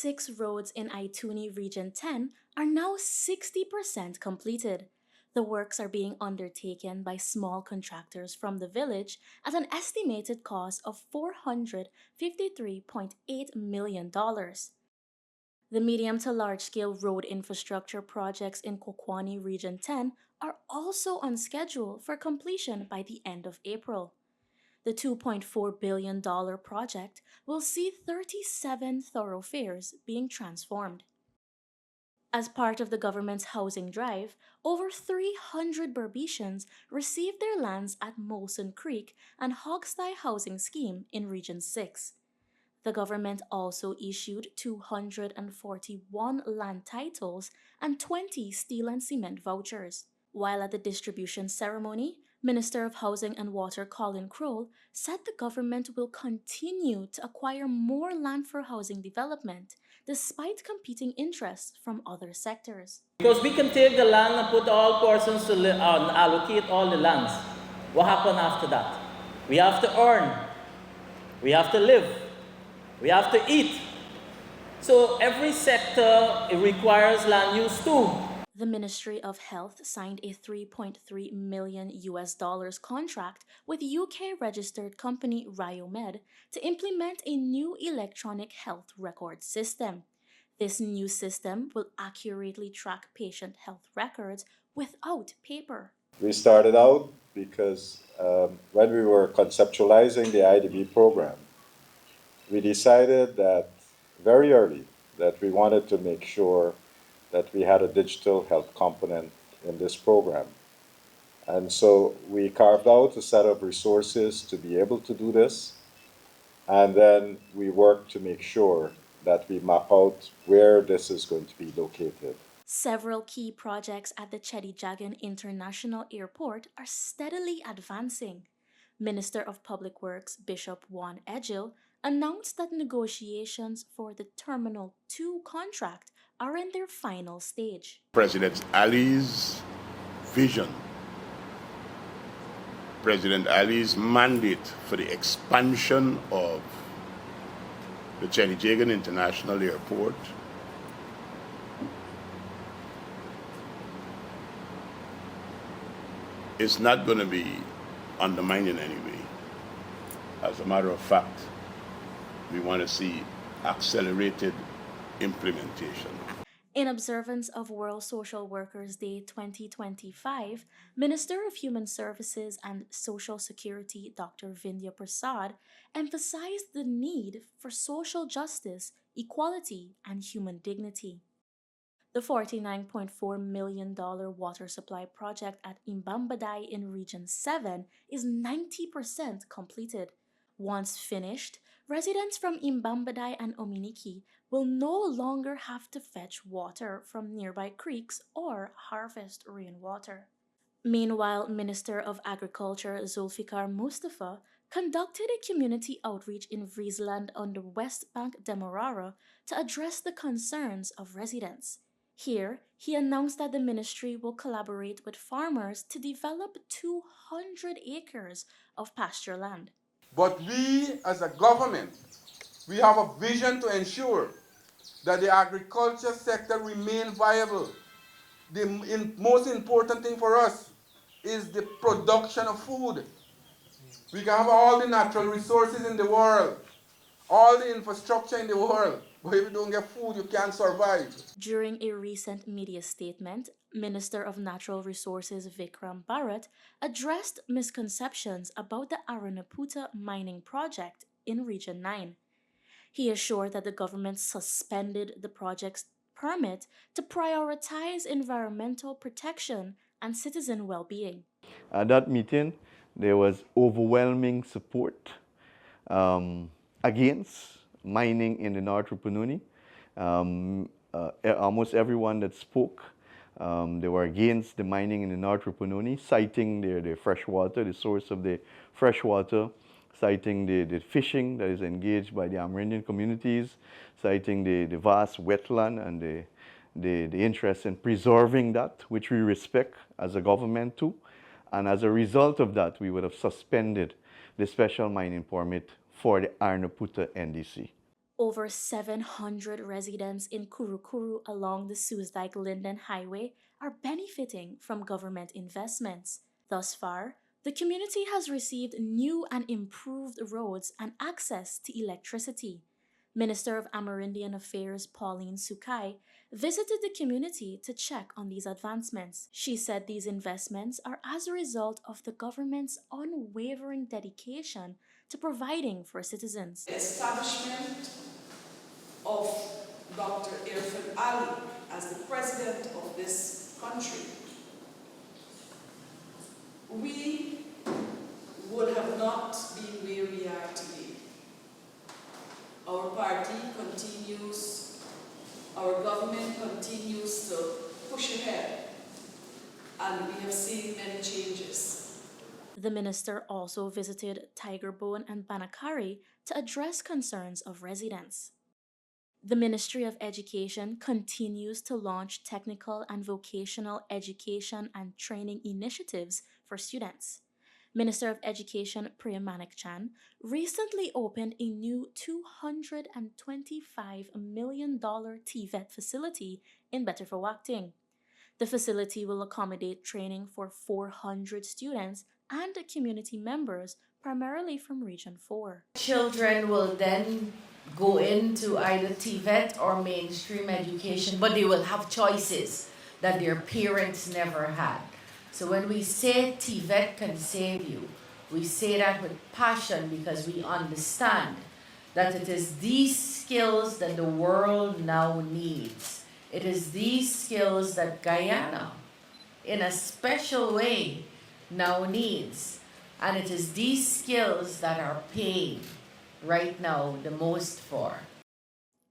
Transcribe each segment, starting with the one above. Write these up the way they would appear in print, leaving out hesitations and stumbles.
6 roads in Ituni Region 10 are now 60% completed. The works are being undertaken by small contractors from the village at an estimated cost of $453.8 million. The medium to large-scale road infrastructure projects in Kokwani Region 10 are also on schedule for completion by the end of April. The $2.4 billion project will see 37 thoroughfares being transformed. As part of the government's housing drive, over 300 Berbetians received their lands at Molson Creek and Hogstye Housing Scheme in Region 6. The government also issued 241 land titles and 20 steel and cement vouchers. While at the distribution ceremony, Minister of Housing and Water Colin Crowell said the government will continue to acquire more land for housing development despite competing interests from other sectors. Because we can take the land and put all persons to allocate all the lands. What happens after that? We have to earn. We have to live. We have to eat. So every sector, it requires land use too. The Ministry of Health signed a $3.3 million contract with UK-registered company Riomed to implement a new electronic health record system. This new system will accurately track patient health records without paper. We started out because when we were conceptualizing the IDB program, we decided that very early that we wanted to make sure that we had a digital health component in this program. And so we carved out a set of resources to be able to do this. And then we worked to make sure that we map out where this is going to be located. Several key projects at the Chedijagan International Airport are steadily advancing. Minister of Public Works Bishop Juan Egil announced that negotiations for the Terminal 2 contract are in their final stage. President Ali's vision, President Ali's mandate for the expansion of the Chedijagan International Airport is not going to be undermined in any way. As a matter of fact, we want to see accelerated implementation. In observance of World Social Workers Day 2025, Minister of Human Services and Social Security Dr. Vindhya Prasad emphasized the need for social justice, equality, and human dignity. The $49.4 million water supply project at Imbambadai in Region 7 is 90% completed. Once finished, residents from Imbambadai and Ominiki will no longer have to fetch water from nearby creeks or harvest rainwater. Meanwhile, Minister of Agriculture Zulfikar Mustafa conducted a community outreach in Friesland on the West Bank Demerara to address the concerns of residents. Here, he announced that the ministry will collaborate with farmers to develop 200 acres of pasture land. But we, as a government, we have a vision to ensure that the agriculture sector remain viable. The most important thing for us is the production of food. We can have all the natural resources in the world, all the infrastructure in the world, but if you don't get food, you can't survive. During a recent media statement, Minister of Natural Resources Vikram Bharat addressed misconceptions about the Aranaputa mining project in Region 9. He assured that the government suspended the project's permit to prioritize environmental protection and citizen well-being. At that meeting, there was overwhelming support against mining in the North Rupununi. Almost everyone that spoke, they were against the mining in the North Rupununi, citing their fresh water, the source of the fresh water, citing the fishing that is engaged by the Amerindian communities, citing the vast wetland and the interest in preserving that, which we respect as a government too. And as a result of that, we would have suspended the special mining permit for the Arnaputa NDC. Over 700 residents in Kurukuru along the Susdike-Linden Highway are benefiting from government investments. Thus far, the community has received new and improved roads and access to electricity. Minister of Amerindian Affairs Pauline Sukai visited the community to check on these advancements. She said these investments are as a result of the government's unwavering dedication to providing for citizens. The establishment of Dr. Irfan Ali as the president of this country, we would have not been where we are today. Our party continues, our government continues to push ahead, and we have seen many changes. The minister also visited Tigerbone and Banakari to address concerns of residents. The Ministry of Education continues to launch technical and vocational education and training initiatives for students. Minister of Education Priya Manik-Chan recently opened a new $225 million TVET facility in Betterfawakting. The facility will accommodate training for 400 students and community members, primarily from Region 4. Children will then go into either TVET or mainstream education, but they will have choices that their parents never had. So when we say TVET can save you, we say that with passion because we understand that it is these skills that the world now needs. It is these skills that Guyana, in a special way, now needs. And it is these skills that are paying right now the most for.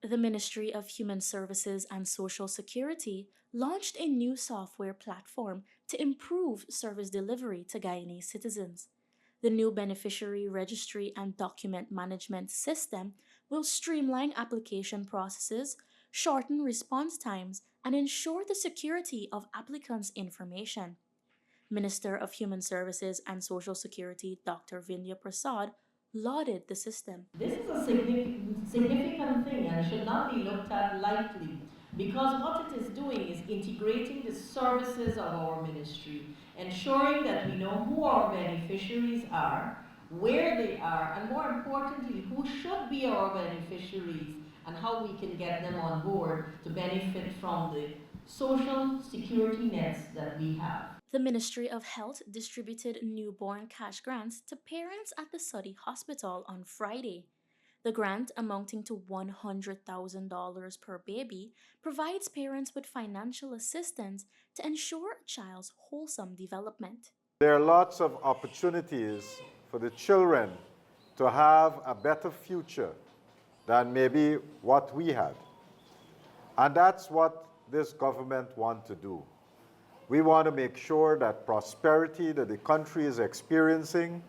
The Ministry of Human Services and Social Security launched a new software platform to improve service delivery to Guyanese citizens. The new beneficiary registry and document management system will streamline application processes, shorten response times, and ensure the security of applicants' information. Minister of Human Services and Social Security Dr. Vindya Prasad lauded the system. This is a significant thing and should not be looked at lightly because what it is doing is integrating the services of our ministry, ensuring that we know who our beneficiaries are, where they are, and more importantly, who should be our beneficiaries and how we can get them on board to benefit from the social security nets that we have. The Ministry of Health distributed newborn cash grants to parents at the Suddy Hospital on Friday. The grant, amounting to $100,000 per baby, provides parents with financial assistance to ensure a child's wholesome development. There are lots of opportunities for the children to have a better future than maybe what we had. And that's what this government wants to do. We want to make sure that prosperity that the country is experiencing,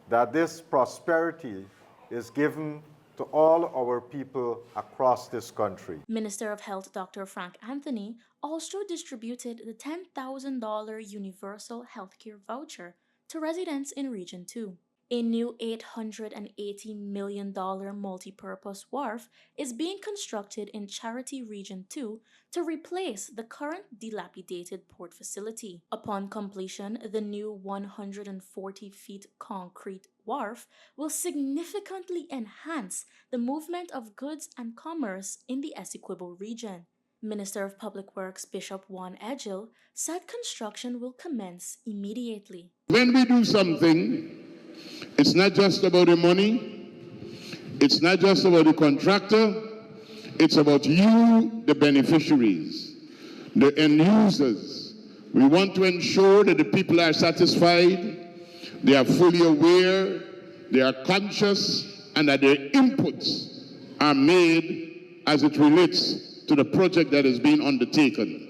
that this prosperity is given to all our people across this country. Minister of Health Dr. Frank Anthony also distributed the $10,000 Universal Healthcare Voucher to residents in Region 2. A new $880 million multi-purpose wharf is being constructed in Charity Region 2 to replace the current dilapidated port facility. Upon completion, the new 140-feet concrete wharf will significantly enhance the movement of goods and commerce in the Essequibo region. Minister of Public Works Bishop Juan Edgil said construction will commence immediately. When we do something, it's not just about the money, it's not just about the contractor, it's about you, the beneficiaries, the end users. We want to ensure that the people are satisfied, they are fully aware, they are conscious, and that their inputs are made as it relates to the project that is being undertaken.